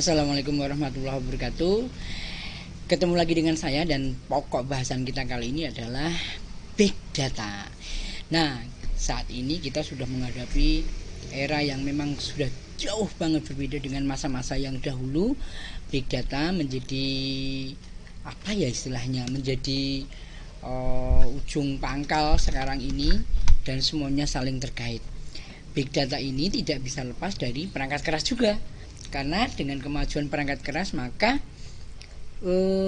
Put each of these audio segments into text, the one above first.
Assalamualaikum warahmatullahi wabarakatuh. Ketemu lagi dengan saya dan pokok bahasan kita kali ini adalah Big Data. Nah, saat ini kita sudah menghadapi era yang memang sudah jauh banget berbeda dengan masa-masa yang dahulu. Big Data menjadi apa ya istilahnya, menjadi ujung pangkal sekarang ini dan semuanya saling terkait. Big Data ini tidak bisa lepas dari perangkat keras juga. Karena dengan kemajuan perangkat keras maka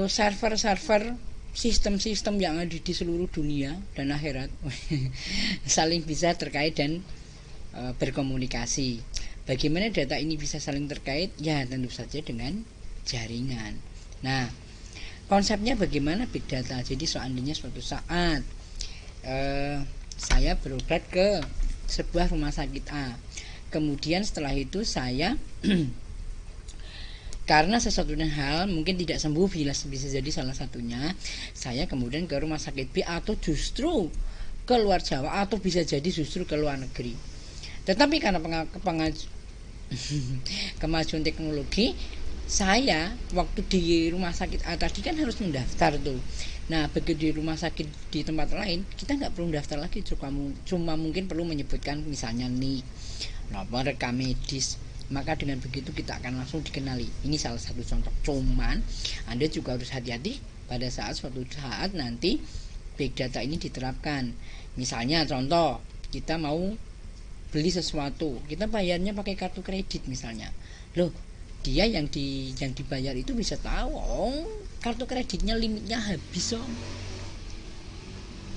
server-server sistem-sistem yang ada di seluruh dunia dan akhirat saling bisa terkait dan berkomunikasi. Bagaimana data ini bisa saling terkait? Ya tentu saja dengan jaringan. Nah, konsepnya bagaimana Big Data? Jadi seandainya suatu saat saya berobat ke sebuah rumah sakit A, kemudian setelah itu saya karena sesuatu dan hal mungkin tidak sembuh, bisa jadi salah satunya saya kemudian ke rumah sakit B atau justru ke luar Jawa atau bisa jadi justru ke luar negeri. Tetapi karena kemajuan teknologi, saya waktu di rumah sakit A tadi kan harus mendaftar tuh. Nah begitu di rumah sakit di tempat lain kita nggak perlu daftar lagi, cuma mungkin perlu menyebutkan misalnya nih nomor rekam medis. Maka dengan begitu kita akan langsung dikenali. Ini salah satu contoh. Cuman Anda juga harus hati-hati pada suatu saat nanti Big Data ini diterapkan. Misalnya contoh, kita mau beli sesuatu, kita bayarnya pakai kartu kredit misalnya. Loh, dia yang dibayar itu bisa tahu, kartu kreditnya limitnya habis,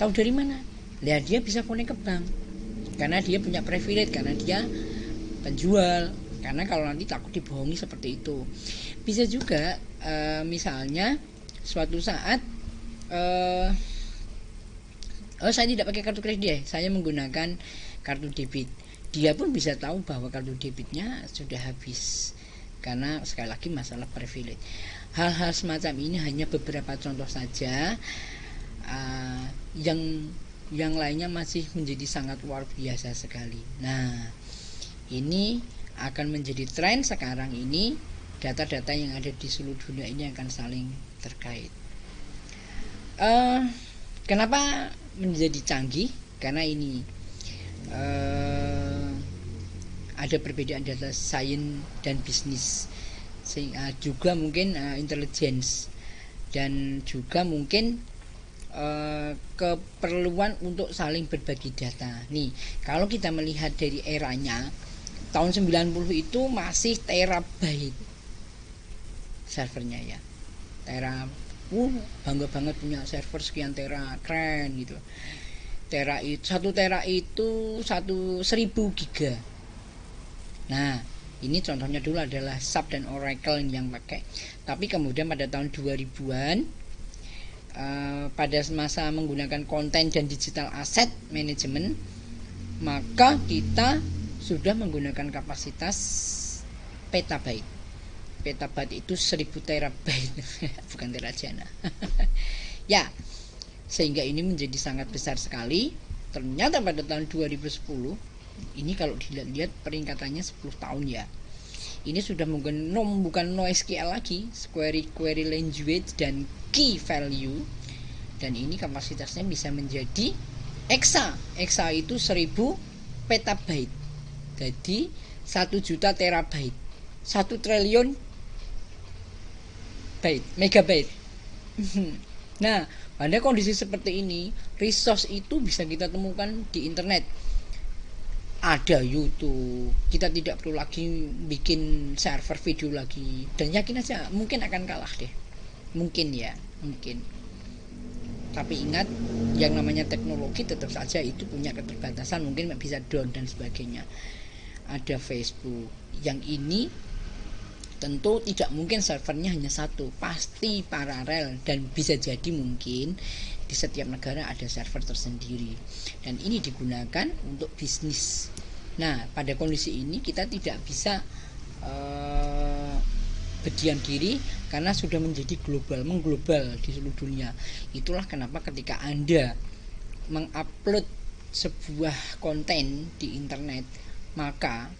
Tahu dari mana? Lihat, dia bisa connect ke bank. Karena dia punya privilege, karena dia penjual. Karena kalau nanti takut dibohongi seperti itu. Bisa juga misalnya suatu saat saya tidak pakai kartu kredit, saya menggunakan kartu debit. Dia pun bisa tahu bahwa kartu debitnya sudah habis. Karena sekali lagi masalah privilege. Hal-hal semacam ini hanya beberapa contoh saja. Yang lainnya masih menjadi sangat luar biasa sekali. Nah, ini akan menjadi tren sekarang ini. Data-data yang ada di seluruh dunia ini akan saling terkait. Kenapa menjadi canggih? Karena ini ada perbedaan data sains dan bisnis, juga mungkin intelligence, dan juga mungkin keperluan untuk saling berbagi data. Nih, kalau kita melihat dari eranya, tahun 90 itu masih terabyte servernya ya. Bangga banget punya server sekian tera, keren gitu. Satu tera itu 1000 giga. Nah, ini contohnya dulu adalah SAP dan Oracle yang pakai. Tapi kemudian pada tahun 2000-an pada masa menggunakan konten dan digital asset management, maka kita sudah menggunakan kapasitas petabyte. Petabyte itu 1000 terabyte bukan terajana. Ya, sehingga ini menjadi sangat besar sekali. Ternyata pada tahun 2010 ini kalau dilihat peringkatannya 10 tahun ya. Ini sudah bukan NoSQL lagi, query language dan key value. Dan ini kapasitasnya bisa menjadi exa. Exa itu 1000 petabyte. Jadi 1 juta terabyte, 1 triliun megabyte. Nah, pada kondisi seperti ini, resource itu bisa kita temukan di internet. Ada YouTube, kita tidak perlu lagi bikin server video lagi. Dan yakin aja, mungkin akan kalah deh. Mungkin. Tapi ingat, yang namanya teknologi tetap saja itu punya keterbatasan, mungkin bisa down dan sebagainya. Ada Facebook, yang ini tentu tidak mungkin servernya hanya satu, pasti paralel, dan bisa jadi mungkin di setiap negara ada server tersendiri, dan ini digunakan untuk bisnis. Nah, pada kondisi ini kita tidak bisa berdiam diri karena sudah menjadi mengglobal di seluruh dunia. Itulah kenapa ketika Anda mengupload sebuah konten di internet, maka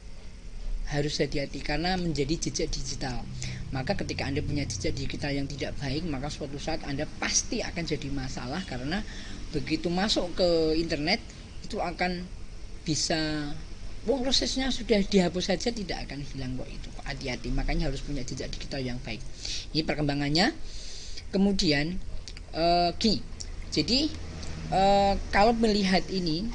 harus hati-hati karena menjadi jejak digital. Maka ketika Anda punya jejak digital yang tidak baik, maka suatu saat Anda pasti akan jadi masalah, karena begitu masuk ke internet itu akan bisa prosesnya sudah dihapus saja tidak akan hilang kok itu. Hati-hati, makanya harus punya jejak digital yang baik. Ini perkembangannya. Kemudian gini. Jadi kalau melihat ini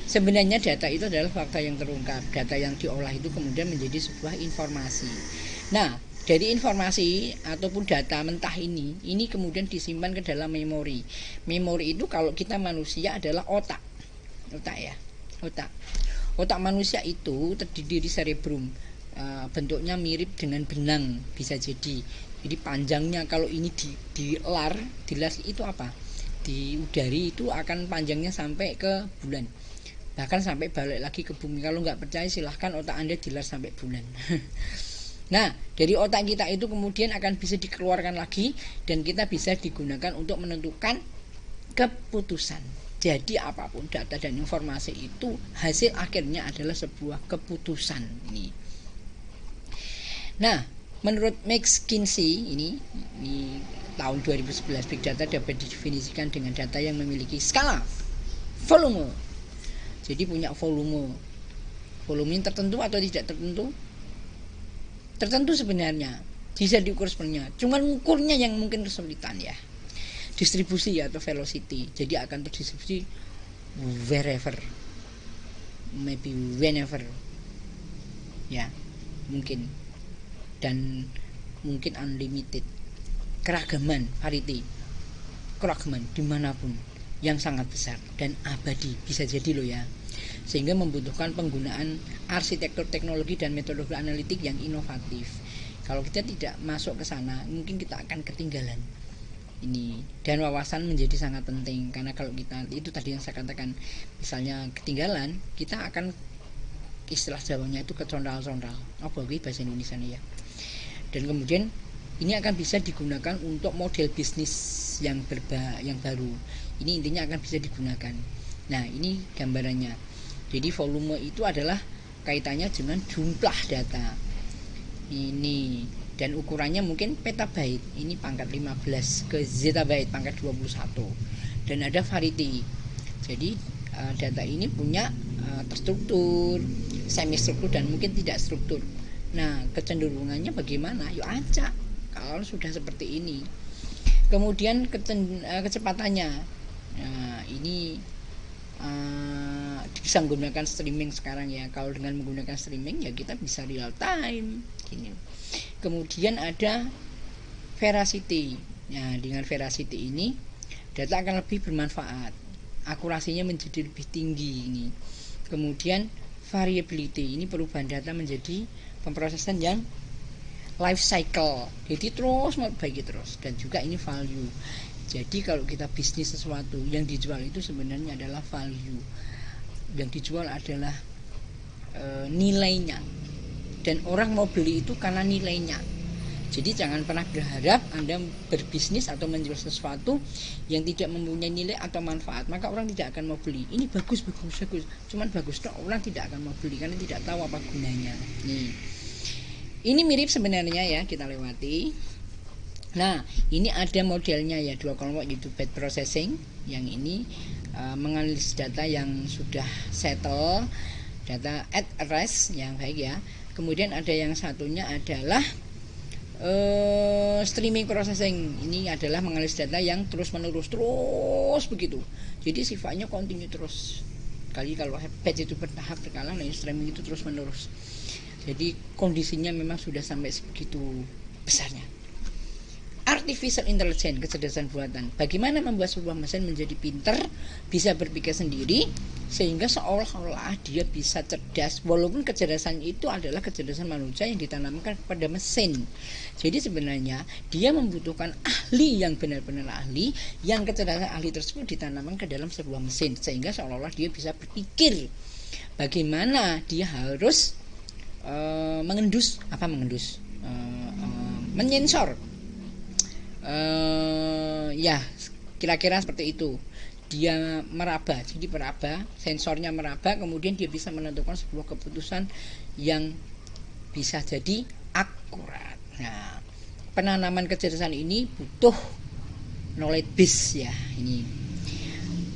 sebenarnya data itu adalah fakta yang terungkap. Data yang diolah itu kemudian menjadi sebuah informasi. Nah, dari informasi ataupun data mentah ini kemudian disimpan ke dalam memori. Memori itu kalau kita manusia adalah otak. Otak manusia itu terdiri dari cerebrum. Bentuknya mirip dengan benang bisa jadi. Jadi panjangnya kalau ini dilas itu apa? Diudari itu akan panjangnya sampai ke bulan. Bahkan sampai balik lagi ke bumi. Kalau nggak percaya silahkan otak Anda dilas sampai bulan. Nah, dari otak kita itu kemudian akan bisa dikeluarkan lagi dan kita bisa digunakan untuk menentukan keputusan. Jadi apapun data dan informasi itu hasil akhirnya adalah sebuah keputusan ini. Nah, menurut McKinsey ini tahun 2011, Big Data dapat didefinisikan dengan data yang memiliki skala volume. Jadi punya volume yang tertentu atau tidak tertentu? Tertentu sebenarnya, bisa diukur sebenarnya. Cuman ukurnya yang mungkin kesulitan ya. Distribusi atau velocity. Jadi akan terdistribusi wherever, maybe whenever. Ya, mungkin. Dan mungkin unlimited. Keragaman, variety. Keragaman dimanapun yang sangat besar dan abadi bisa jadi loh ya. Sehingga membutuhkan penggunaan arsitektur teknologi dan metodologi analitik yang inovatif. Kalau kita tidak masuk ke sana, mungkin kita akan ketinggalan ini. Dan wawasan menjadi sangat penting, karena kalau kita, itu tadi yang saya katakan, misalnya ketinggalan, kita akan, istilah Jawanya itu kecondal-condal. Apa bahasa Indonesia nih ya. Dan kemudian ini akan bisa digunakan untuk model bisnis yang baru. Ini intinya akan bisa digunakan. Nah, ini gambarannya. Jadi volume itu adalah kaitannya dengan jumlah data. Ini dan ukurannya mungkin petabyte. Ini pangkat 15 ke zettabyte pangkat 21. Dan ada variety. Jadi data ini punya terstruktur, semi struktur dan mungkin tidak struktur. Nah, kecenderungannya bagaimana? Yuk acak kalau sudah seperti ini. Kemudian kecepatannya. Nah, ini bisa menggunakan streaming sekarang ya. Kalau dengan menggunakan streaming ya kita bisa real time gini. Kemudian ada veracity. Nah, dengan veracity ini data akan lebih bermanfaat. Akurasinya menjadi lebih tinggi ini. Kemudian variability. Ini perubahan data menjadi pemrosesan yang life cycle. Jadi terus memperbaiki terus, dan juga ini value. Jadi kalau kita bisnis sesuatu, yang dijual itu sebenarnya adalah value. Yang dijual adalah nilainya. Dan orang mau beli itu karena nilainya. Jadi jangan pernah berharap Anda berbisnis atau menjual sesuatu yang tidak mempunyai nilai atau manfaat, maka orang tidak akan mau beli. Ini bagus. Cuman bagus toh, orang tidak akan mau beli karena tidak tahu apa gunanya. Nih. Ini mirip sebenarnya ya, kita lewati. Nah, ini ada modelnya ya, dua kelompok, yaitu batch processing. Yang ini menganalisis data yang sudah settle, data at rest yang baik ya. Kemudian ada yang satunya adalah streaming processing. Ini adalah menganalisis data yang terus begitu. Jadi sifatnya continue terus. Kalau batch itu bertahap berkala, nah streaming itu terus menerus. Jadi kondisinya memang sudah sampai sebegitu besarnya. Artificial intelligence, kecerdasan buatan. Bagaimana membuat sebuah mesin menjadi pintar, bisa berpikir sendiri, sehingga seolah-olah dia bisa cerdas, walaupun kecerdasan itu adalah kecerdasan manusia yang ditanamkan kepada mesin. Jadi sebenarnya dia membutuhkan ahli yang benar-benar ahli, yang kecerdasan ahli tersebut ditanamkan ke dalam sebuah mesin, sehingga seolah-olah dia bisa berpikir bagaimana dia harus menyensor. Ya kira-kira seperti itu. dia meraba, jadi meraba, sensornya meraba, kemudian dia bisa menentukan sebuah keputusan yang bisa jadi akurat. Nah, penanaman kecerdasan ini butuh knowledge base ya. Ini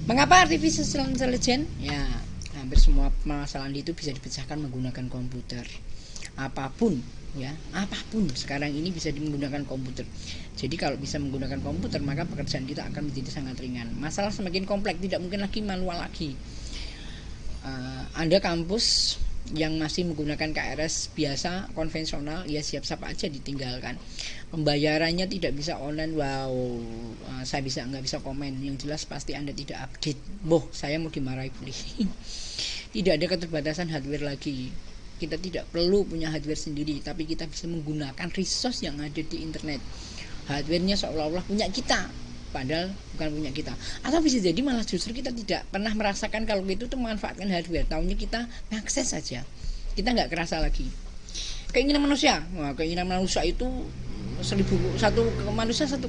mengapa artificial intelligence? Ya, hampir semua permasalahan itu bisa dipecahkan menggunakan komputer. Apapun ya, apapun sekarang ini bisa menggunakan komputer. Jadi kalau bisa menggunakan komputer, maka pekerjaan kita akan menjadi sangat ringan. Masalah semakin kompleks, tidak mungkin lagi manual lagi. Anda kampus yang masih menggunakan KRS biasa konvensional, ya siap-siap aja ditinggalkan. Pembayarannya tidak bisa online. Wow, saya nggak bisa komen. Yang jelas pasti Anda tidak update. Boh, saya mau dimarahi polisi. Tidak ada keterbatasan hardware lagi. Kita tidak perlu punya hardware sendiri, tapi kita bisa menggunakan resource yang ada di internet. Hardware-nya seolah-olah punya kita, padahal bukan punya kita. Atau bisa jadi malah justru kita tidak pernah merasakan kalau itu tuh memanfaatkan hardware. Taunya kita mengakses saja, kita nggak kerasa lagi. Keinginan manusia, keinginan manusia itu satu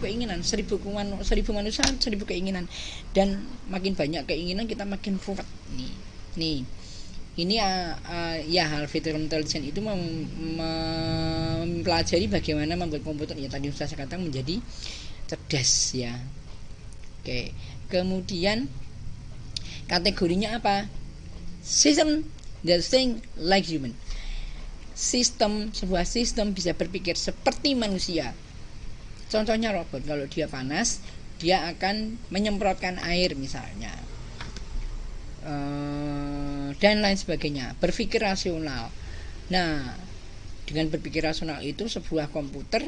keinginan, seribu manusia 1000 keinginan, dan makin banyak keinginan kita makin ruwet. Nih ini ya, artificial intelligence itu mempelajari bagaimana membuat komputer, ya tadi sudah saya katakan, menjadi cerdas ya. Oke, kemudian kategorinya apa? System that think like human. Sebuah sistem bisa berpikir seperti manusia. Contohnya robot, kalau dia panas, dia akan menyemprotkan air misalnya, dan lain sebagainya. Berpikir rasional. Nah, dengan berpikir rasional itu sebuah komputer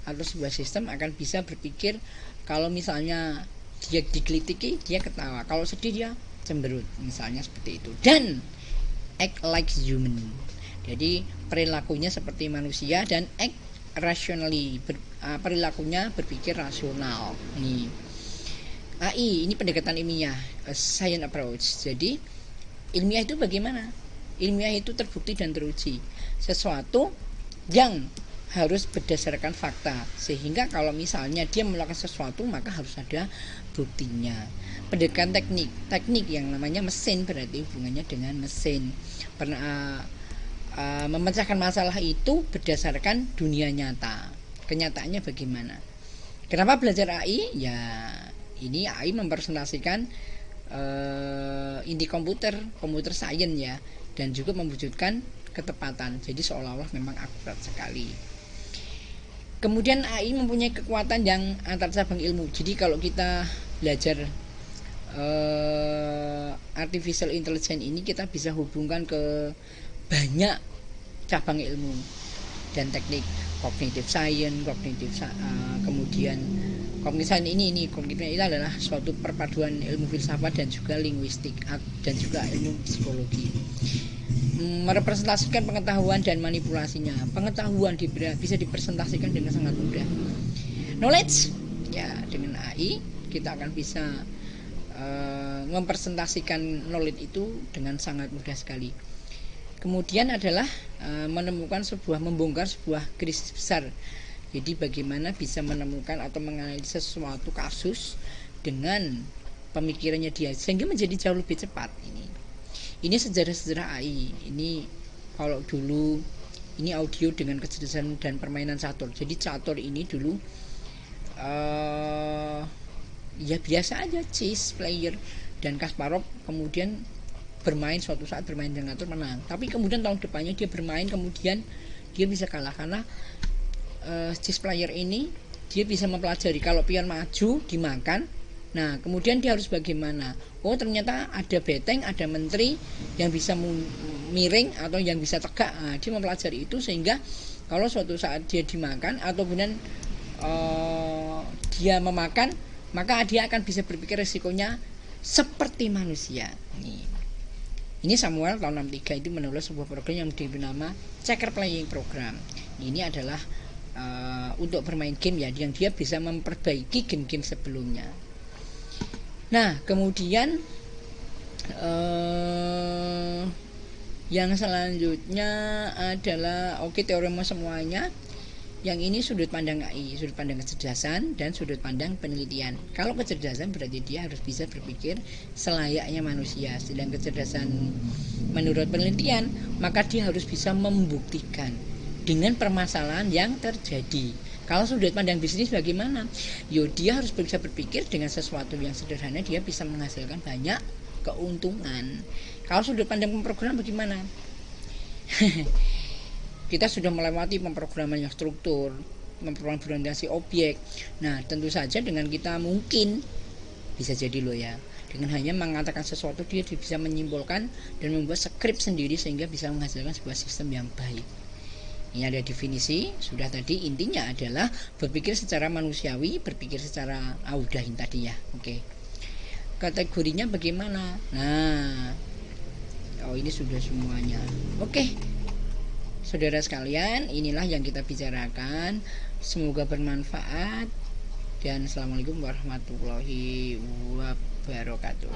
atau sebuah sistem akan bisa berpikir, kalau misalnya dia digelitiki, dia ketawa, kalau sedih dia cemberut, misalnya seperti itu. Dan act like human, jadi perilakunya seperti manusia, dan act rationally, perilakunya berpikir rasional. Ini AI, ini pendekatan ilmiah, science approach. Jadi ilmiah itu bagaimana? Ilmiah itu terbukti dan teruji, sesuatu yang harus berdasarkan fakta, sehingga kalau misalnya dia melakukan sesuatu maka harus ada buktinya. Pendekatan teknik yang namanya mesin, berarti hubungannya dengan mesin. Memecahkan masalah itu berdasarkan dunia nyata. Kenyataannya bagaimana? Kenapa belajar AI? Ya, ini AI mempresentasikan inti komputer science ya, dan juga mewujudkan ketepatan. Jadi seolah-olah memang akurat sekali. Kemudian AI mempunyai kekuatan yang antar cabang ilmu. Jadi kalau kita belajar artificial intelligence ini, kita bisa hubungkan ke banyak cabang ilmu dan teknik. Cognitive science, kemudian cognitive ini adalah suatu perpaduan ilmu filsafat dan juga linguistik dan juga ilmu psikologi. Merepresentasikan pengetahuan dan manipulasinya. Pengetahuan bisa dipresentasikan dengan sangat mudah. Knowledge, ya dengan AI kita akan bisa mempresentasikan knowledge itu dengan sangat mudah sekali. Kemudian adalah membongkar sebuah krisis besar. Jadi bagaimana bisa menemukan atau menganalisis suatu kasus dengan pemikirannya dia, sehingga menjadi jauh lebih cepat. Ini sejarah AI. Ini kalau dulu ini audio dengan kecerdasan dan permainan catur. Jadi catur ini dulu ya biasa aja, chess player, dan Kasparov kemudian suatu saat bermain dengan catur, menang. Tapi kemudian tahun depannya dia bermain, kemudian dia bisa kalah karena chess player ini dia bisa mempelajari kalau pion maju dimakan. Nah, kemudian dia harus bagaimana? Oh, ternyata ada beteng, ada menteri yang bisa miring atau yang bisa tegak. Nah, dia mempelajari itu sehingga kalau suatu saat dia dimakan atau kemudian dia memakan, maka dia akan bisa berpikir resikonya seperti manusia. Ini Samuel tahun 63 itu menulis sebuah program yang bernama Checker Playing Program. Ini adalah untuk bermain game ya, yang dia bisa memperbaiki game-game sebelumnya. Nah, kemudian yang selanjutnya adalah teorema semuanya. Yang ini sudut pandang AI, sudut pandang kecerdasan dan sudut pandang penelitian. Kalau kecerdasan berarti dia harus bisa berpikir selayaknya manusia. Sedang kecerdasan menurut penelitian, maka dia harus bisa membuktikan dengan permasalahan yang terjadi. Kalau sudut pandang bisnis bagaimana? Yo, dia harus bisa berpikir dengan sesuatu yang sederhana, dia bisa menghasilkan banyak keuntungan. Kalau sudut pandang pemrogram bagaimana? Kita sudah melewati pemrograman yang struktur, pemrograman objek. Nah, tentu saja dengan kita mungkin bisa jadi loh ya, dengan hanya mengatakan sesuatu dia bisa menyimpulkan dan membuat skrip sendiri sehingga bisa menghasilkan sebuah sistem yang baik. Ini ada definisi, sudah tadi. Intinya adalah berpikir secara manusiawi, berpikir secara udahin tadi ya. Oke. Kategorinya bagaimana? Nah, ini sudah semuanya. Oke. Saudara sekalian, inilah yang kita bicarakan. Semoga bermanfaat dan assalamualaikum warahmatullahi wabarakatuh.